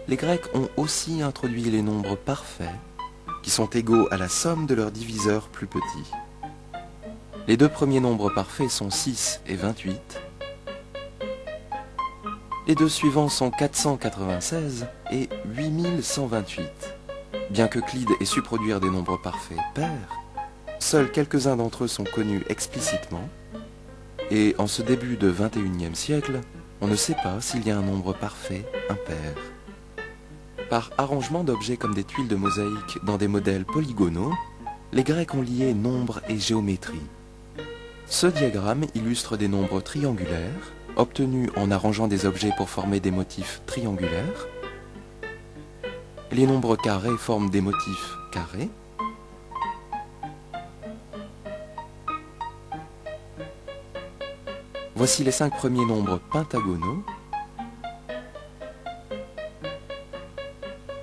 les Grecs ont aussi introduit les nombres parfaits, qui sont égaux à la somme de leurs diviseurs plus petits. Les deux premiers nombres parfaits sont 6 et 28. Les deux suivants sont 496 et 8128. Bien qu'Euclide ait su produire des nombres parfaits pairs, seuls quelques-uns d'entre eux sont connus explicitement, et en ce début de XXIe siècle, on ne sait pas s'il y a un nombre parfait impair. Par arrangement d'objets comme des tuiles de mosaïque dans des modèles polygonaux, les Grecs ont lié nombre et géométrie. Ce diagramme illustre des nombres triangulaires, obtenus en arrangeant des objets pour former des motifs triangulaires. Les nombres carrés forment des motifs carrés. Voici les 5 premiers nombres pentagonaux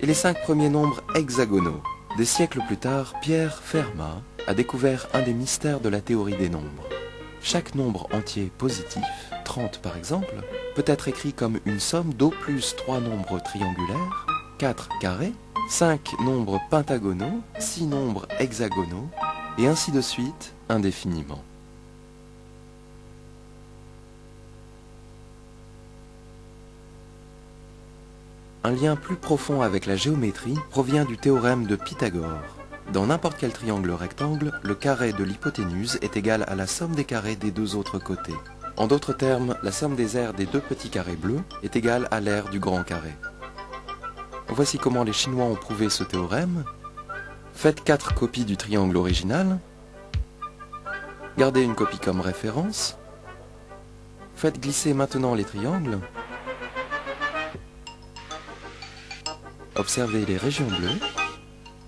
et les 5 premiers nombres hexagonaux. Des siècles plus tard, Pierre Fermat a découvert un des mystères de la théorie des nombres. Chaque nombre entier positif, 30 par exemple, peut être écrit comme une somme d'au plus 3 nombres triangulaires, 4 carrés, 5 nombres pentagonaux, 6 nombres hexagonaux, et ainsi de suite indéfiniment. Un lien plus profond avec la géométrie provient du théorème de Pythagore. Dans n'importe quel triangle rectangle, le carré de l'hypoténuse est égal à la somme des carrés des deux autres côtés. En d'autres termes, la somme des aires des deux petits carrés bleus est égale à l'aire du grand carré. Voici comment les Chinois ont prouvé ce théorème. Faites 4 copies du triangle original. Gardez une copie comme référence. Faites glisser maintenant les triangles. Observez les régions bleues,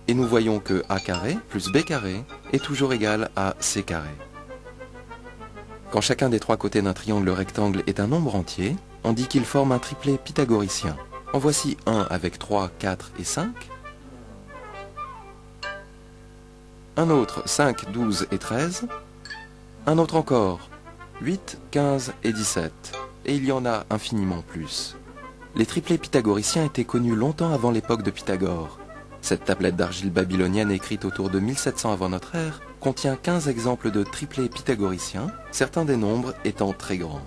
et nous voyons que a carré plus b carré est toujours égal à c carré. Quand chacun des 3 côtés d'un triangle rectangle est un nombre entier, on dit qu'il forme un triplet pythagoricien. En voici un avec 3, 4 et 5. Un autre 5, 12 et 13. Un autre encore 8, 15 et 17. Et il y en a infiniment plus. Les triplets pythagoriciens étaient connus longtemps avant l'époque de Pythagore. Cette tablette d'argile babylonienne écrite autour de 1700 avant notre ère contient 15 exemples de triplets pythagoriciens, certains des nombres étant très grands.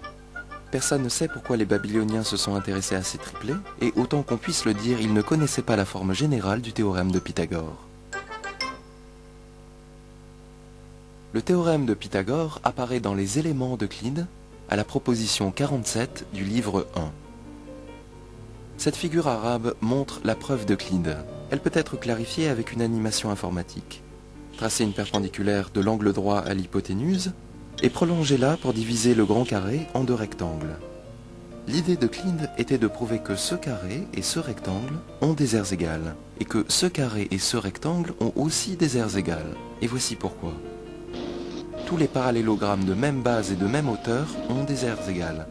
Personne ne sait pourquoi les Babyloniens se sont intéressés à ces triplets, et autant qu'on puisse le dire, ils ne connaissaient pas la forme générale du théorème de Pythagore. Le théorème de Pythagore apparaît dans les éléments d'Euclide, à la proposition 47 du livre 1. Cette figure arabe montre la preuve d'Euclide. Elle peut être clarifiée avec une animation informatique. Tracez une perpendiculaire de l'angle droit à l'hypoténuse et prolongez-la pour diviser le grand carré en 2 rectangles. L'idée d'Euclide était de prouver que ce carré et ce rectangle ont des aires égales, et que ce carré et ce rectangle ont aussi des aires égales. Et voici pourquoi. Tous les parallélogrammes de même base et de même hauteur ont des aires égales.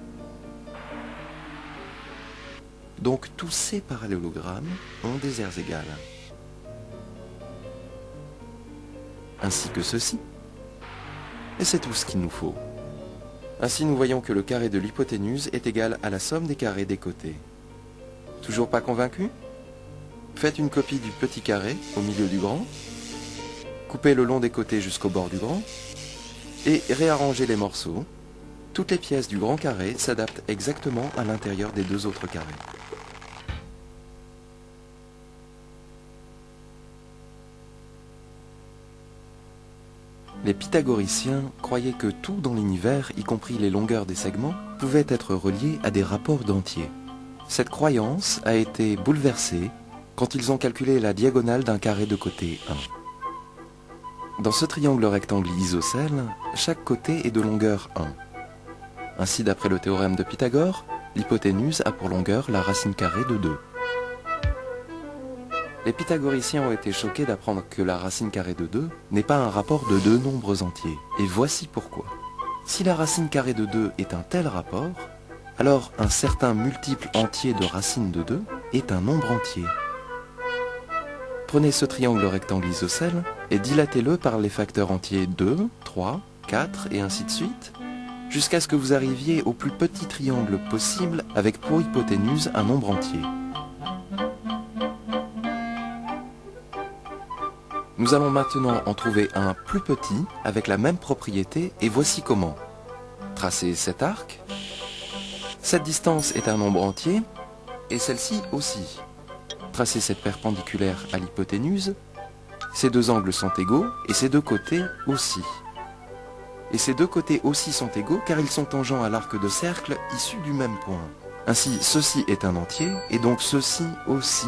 Donc tous ces parallélogrammes ont des aires égales. Ainsi que ceci. Et c'est tout ce qu'il nous faut. Ainsi nous voyons que le carré de l'hypoténuse est égal à la somme des carrés des côtés. Toujours pas convaincu? Faites une copie du petit carré au milieu du grand. Coupez le long des côtés jusqu'au bord du grand. Et réarrangez les morceaux. Toutes les pièces du grand carré s'adaptent exactement à l'intérieur des 2 autres carrés. Les pythagoriciens croyaient que tout dans l'univers, y compris les longueurs des segments, pouvait être relié à des rapports d'entiers. Cette croyance a été bouleversée quand ils ont calculé la diagonale d'un carré de côté 1. Dans ce triangle rectangle isocèle, chaque côté est de longueur 1. Ainsi, d'après le théorème de Pythagore, l'hypoténuse a pour longueur la racine carrée de 2. Les pythagoriciens ont été choqués d'apprendre que la racine carrée de 2 n'est pas un rapport de 2 nombres entiers. Et voici pourquoi. Si la racine carrée de 2 est un tel rapport, alors un certain multiple entier de racine de 2 est un nombre entier. Prenez ce triangle rectangle isocèle et dilatez-le par les facteurs entiers 2, 3, 4 et ainsi de suite, jusqu'à ce que vous arriviez au plus petit triangle possible avec pour hypoténuse un nombre entier. Nous allons maintenant en trouver un plus petit avec la même propriété et voici comment. Tracez cet arc. Cette distance est un nombre entier et celle-ci aussi. Tracez cette perpendiculaire à l'hypoténuse. Ces deux angles sont égaux et ces deux côtés aussi. Et ces deux côtés aussi sont égaux car ils sont tangents à l'arc de cercle issu du même point. Ainsi, ceci est un entier et donc ceci aussi.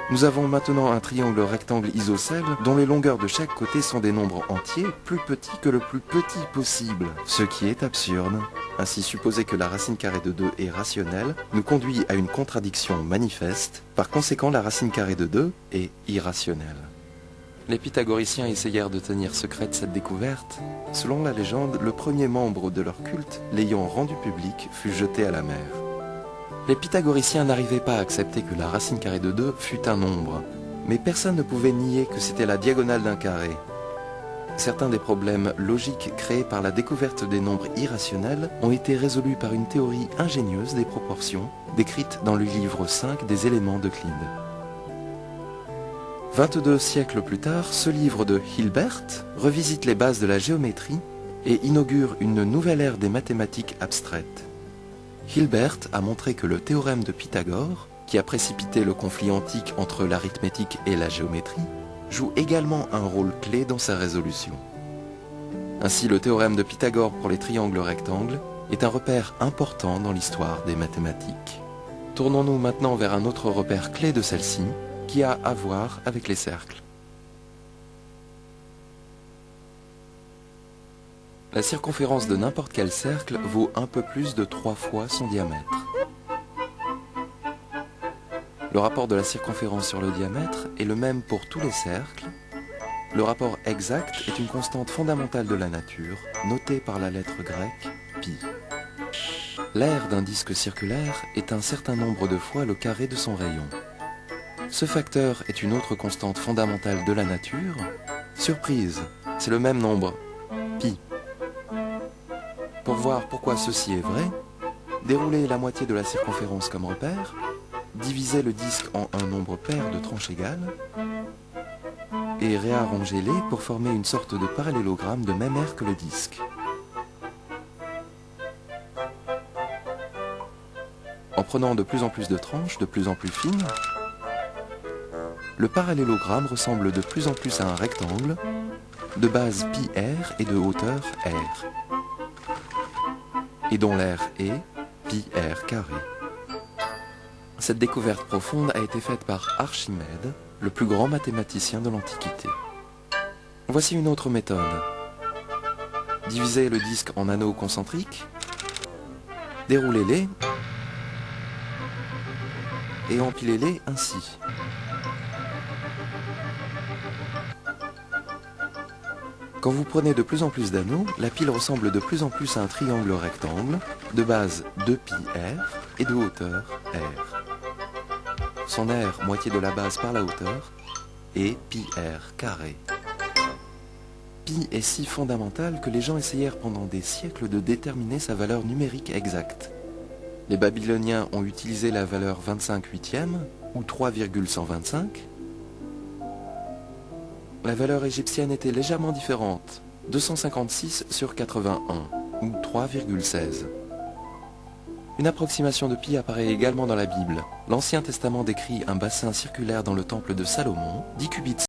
Nous avons maintenant un triangle rectangle isocèle dont les longueurs de chaque côté sont des nombres entiers plus petits que le plus petit possible, ce qui est absurde. Ainsi, supposer que la racine carrée de 2 est rationnelle nous conduit à une contradiction manifeste. Par conséquent, la racine carrée de 2 est irrationnelle. Les pythagoriciens essayèrent de tenir secrète cette découverte. Selon la légende, le premier membre de leur culte, l'ayant rendu public, fut jeté à la mer. Les pythagoriciens n'arrivaient pas à accepter que la racine carrée de 2 fût un nombre, mais personne ne pouvait nier que c'était la diagonale d'un carré. Certains des problèmes logiques créés par la découverte des nombres irrationnels ont été résolus par une théorie ingénieuse des proportions, décrite dans le livre 5 des éléments d'Euclide. 22 siècles plus tard, ce livre de Hilbert revisite les bases de la géométrie et inaugure une nouvelle ère des mathématiques abstraites. Hilbert a montré que le théorème de Pythagore, qui a précipité le conflit antique entre l'arithmétique et la géométrie, joue également un rôle clé dans sa résolution. Ainsi, le théorème de Pythagore pour les triangles rectangles est un repère important dans l'histoire des mathématiques. Tournons-nous maintenant vers un autre repère clé de celle-ci, qui a à voir avec les cercles. La circonférence de n'importe quel cercle vaut un peu plus de 3 fois son diamètre. Le rapport de la circonférence sur le diamètre est le même pour tous les cercles. Le rapport exact est une constante fondamentale de la nature, notée par la lettre grecque pi. L'aire d'un disque circulaire est un certain nombre de fois le carré de son rayon. Ce facteur est une autre constante fondamentale de la nature. Surprise, c'est le même nombre, pi. Pour voir pourquoi ceci est vrai, déroulez la moitié de la circonférence comme repère, divisez le disque en un nombre pair de tranches égales et réarrangez-les pour former une sorte de parallélogramme de même aire que le disque. En prenant de plus en plus de tranches, de plus en plus fines, le parallélogramme ressemble de plus en plus à un rectangle de base pi r et de hauteur r, et dont l'aire est pi r carré. Cette découverte profonde a été faite par Archimède, le plus grand mathématicien de l'Antiquité. Voici une autre méthode. Divisez le disque en anneaux concentriques, déroulez-les et empilez-les ainsi. Quand vous prenez de plus en plus d'anneaux, la pile ressemble de plus en plus à un triangle rectangle de base 2πr et de hauteur r. Son r, moitié de la base par la hauteur, est πr carré. Pi est si fondamental que les gens essayèrent pendant des siècles de déterminer sa valeur numérique exacte. Les Babyloniens ont utilisé la valeur 25/8 ou 3,125. La valeur égyptienne était légèrement différente, 256/81 ou 3,16. Une approximation de pi apparaît également dans la Bible. L'Ancien Testament décrit un bassin circulaire dans le temple de Salomon, 10 cubits